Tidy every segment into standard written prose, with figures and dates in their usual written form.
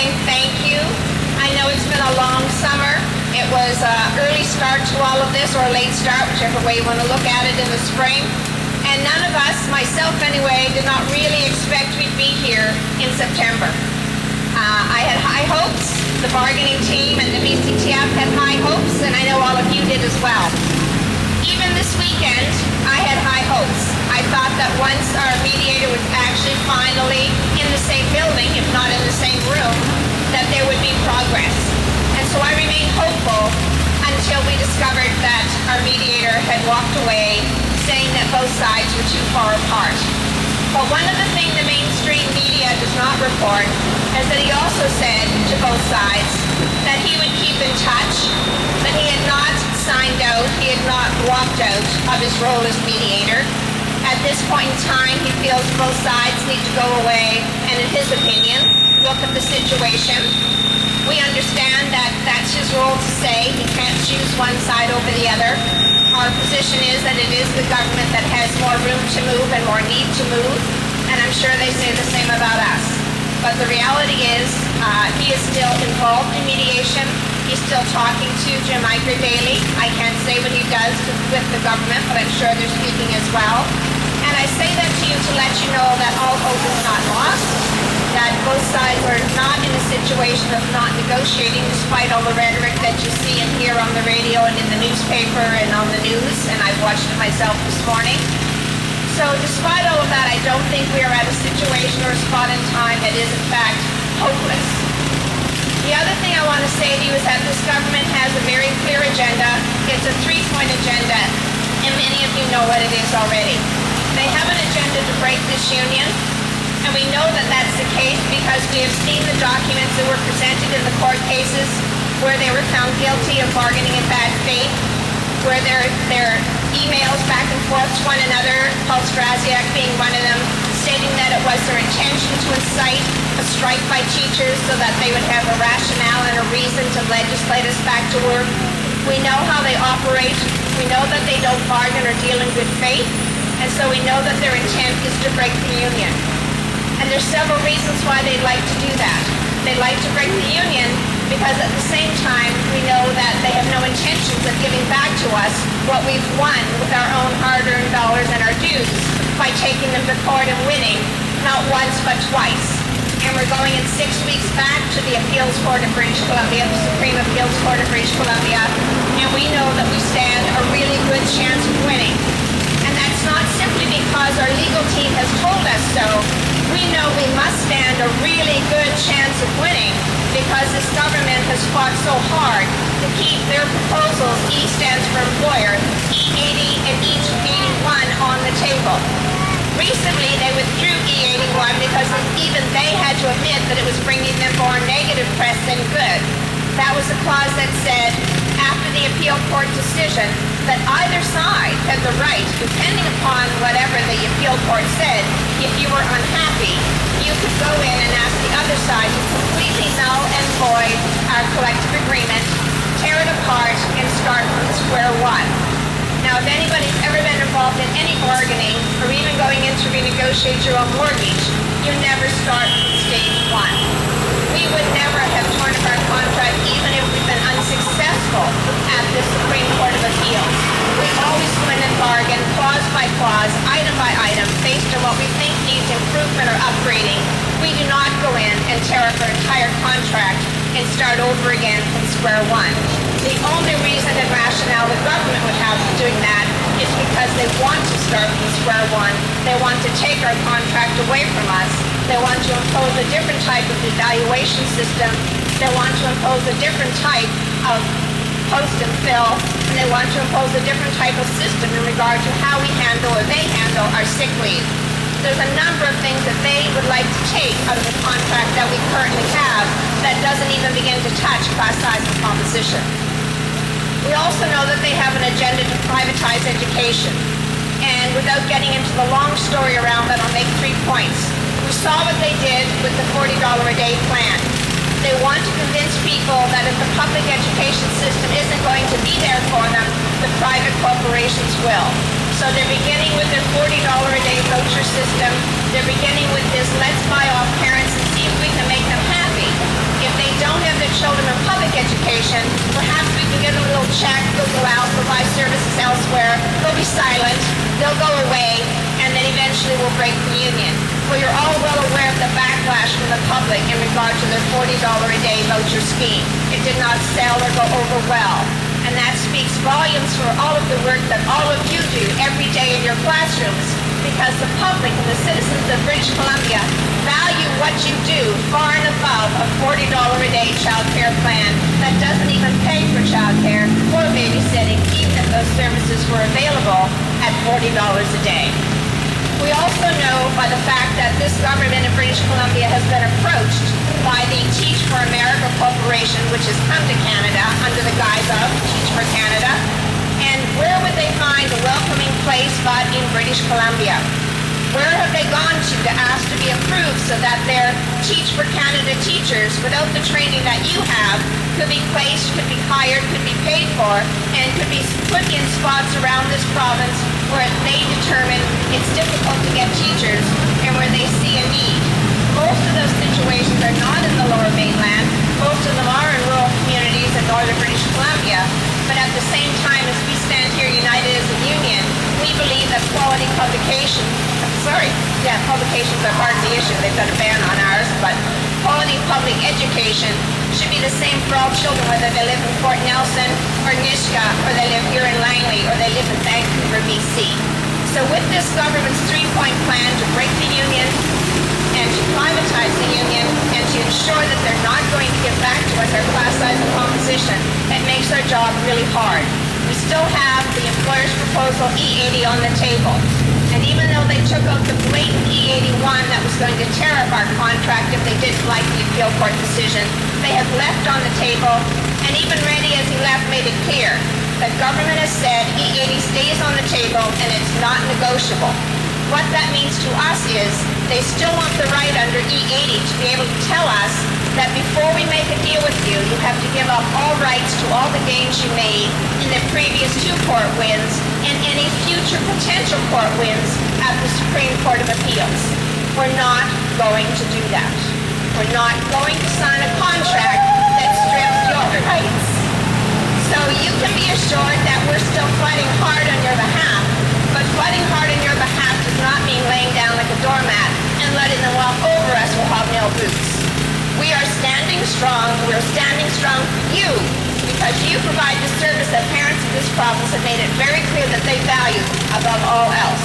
saying thank you. I know it's been a long summer. It was an early start to all of this, or a late start, whichever way you want to look at it, in the spring. And none of us, myself anyway, did not really expect we'd be here in September. I had high hopes. The bargaining team and the BCTF had high hopes, and I know all of you did as well. Even this weekend, I had high hopes. I thought that once our mediator was actually finally in the same building, if not in the same room, that there would be progress. And so I remained hopeful until we discovered that our mediator had walked away, saying that both sides were too far apart. But one of the things the mainstream media does not report is that he also said to both sides that he would keep in touch, that he had not signed out, he had not walked out of his role as mediator. At this point in time, he feels both sides need to go away and, in his opinion, look at the situation. We understand that that's his role to say. He can't choose one side over the other. Our position is that it is the government that has more room to move and more need to move, and I'm sure they say the same about us. But the reality is he is still involved in mediation. He's still talking to Jim Iker daily. I can't say what he does with the government, but I'm sure they're speaking as well. And I say that to you to let you know that all hope is not lost, that both sides are not in a situation of not negotiating, despite all the rhetoric that you see and hear on the radio and in the newspaper and on the news, and I've watched it myself this morning. So despite all of that, I don't think we are at a situation or a spot in time that is, in fact, hopeless. The other thing I want to say to you is that this government has a very clear agenda. It's a three-point agenda, and many of you know what it is already. They have an agenda to break this union, and we know that that's the case because we have seen the documents that were presented in the court cases where they were found guilty of bargaining in bad faith, where their emails back and forth to one another, Paul Strasiak being one of them, stating that it was their intention to incite a strike by teachers so that they would have a rationale and a reason to legislate us back to work. We know how they operate. We know that they don't bargain or deal in good faith. And so we know that their intent is to break the union. And there's several reasons why they'd like to do that. They'd like to break the union because at the same time we know that they have no intentions of giving back to us what we've won with our own hard-earned dollars and our dues by taking them to court and winning, not once but twice. And we're going in 6 weeks back to the Appeals Court of British Columbia, the Supreme Appeals Court of British Columbia, and we know that we stand a really good chance of winning. And that's not simply because our legal team has told us so. We know we must stand a really good chance of winning because this government has fought so hard to keep their proposals, E stands for employer, E80 and E81 on the table. Recently, they withdrew E81 because even they had to admit that it was bringing them more negative press than good. That was a clause that said, after the appeal court decision, that either side had the right, depending upon whatever the appeal court said, if you were unhappy, you could go in and ask the other side to completely null and void our collective agreement, tear it apart, and start from square one. Now, if anybody's ever been involved in any bargaining or even going in to renegotiate your own mortgage, you never start from stage one. We would never have torn up our contract even if we've been unsuccessful at the Supreme Court of Appeals. We always go in and bargain clause by clause, item by item, based on what we think needs improvement or upgrading. We do not go in and tear up our entire contract and start over again from square one. The only reason and rationale the government would have for doing that is because they want to start from square one. They want to take our contract away from us. They want to impose a different type of evaluation system. They want to impose a different type of post and fill. And they want to impose a different type of system in regard to how we handle or they handle our sick leave. There's a number of things that they would like to take out of the contract that we currently have that doesn't even begin to touch class size and composition. We also know that they have an agenda to privatize education. And without getting into the long story around that, I'll make 3 points. We saw what they did with the $40 a day plan. They want to convince people that if the public education system isn't going to be there for them, the private corporations will. So they're beginning with their $40 a day voucher system. They're beginning with this let's buy off parents and see if we can make them happy. children in public education, perhaps we can get a little check, they'll go out, provide services elsewhere, they'll be silent, they'll go away, and then eventually we'll break the union. Well, you're all well aware of the backlash from the public in regard to their $40 a day voucher scheme. It did not sell or go over well. And that speaks volumes for all of the work that all of you do every day in your classrooms, because the public and the citizens of British Columbia value what you do far and above a $40 a day child care plan that doesn't even pay for child care or babysitting, even if those services were available at $40 a day. We also know by the fact that this government in British Columbia has been approached by the Teach for America Corporation, which has come to Canada under the guise of Teach for Canada. And where would they find a welcoming place but in British Columbia? Where have they gone to ask to be approved so that their Teach for Canada teachers, without the training that you have, could be placed, could be hired, could be paid for, and could be put in spots around this province where they determine it's difficult to get teachers and where they see a need? Most of those situations are not in the Lower Mainland. Most of them are in rural communities in northern British Columbia. But at the same time, as we stand here united as a union, we believe that quality publications are part of the issue. They've got a ban on ours, but quality public education should be the same for all children, whether they live in Fort Nelson or Nisga'a, or they live here in Langley, or they live in Vancouver, BC. So with this government's three-point plan to break the union and to privatize the union and to ensure that they're not going to give back to us our class size and composition, it makes our job really hard. We still have the employer's proposal E80 on the table. And even though they took out the blatant E81 that was going to tear up our contract if they didn't like the appeal court decision, they have left on the table, and even Reddy, as he left, made it clear that government has said E80 stays on the table and it's not negotiable. What that means to us is they still want the right under E80 to be able to tell us that before we make a deal with you, you have to give up all rights to all the gains you made in the previous two court wins and any future potential court wins at the Supreme Court of Appeals. We're not going to do that. We're not going to sign a contract that strips your rights. So you can be assured that we're still fighting hard on your behalf, but fighting hard on your behalf does not mean laying down like a doormat and letting them walk over us with hobnail boots. We are standing strong. We are standing strong for you because you provide the service that parents of this province have made it very clear that they value above all else.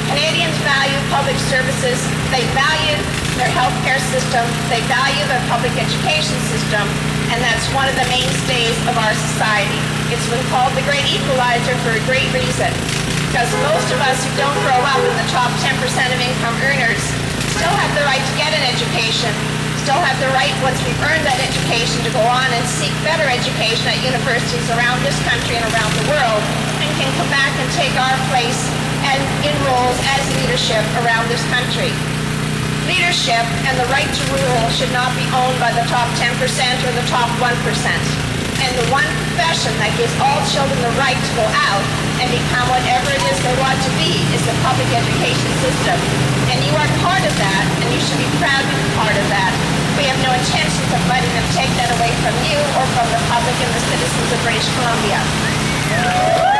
Canadians value public services. They value their healthcare system. They value their public education system, and that's one of the mainstays of our society. It's been called the Great Equalizer for a great reason, because most of us who don't grow up in the top 10% of income earners still have the right to get an education, still have the right, once we've earned that education, to go on and seek better education at universities around this country and around the world, and can come back and take our place and in roles as leadership around this country. Leadership and the right to rule should not be owned by the top 10% or the top 1%. And the one profession that gives all children the right to go out and become whatever it is they want to be is the public education system. And you are part of that, and you should be proud to be part of that. We have no intentions of letting them take that away from you or from the public and the citizens of British Columbia.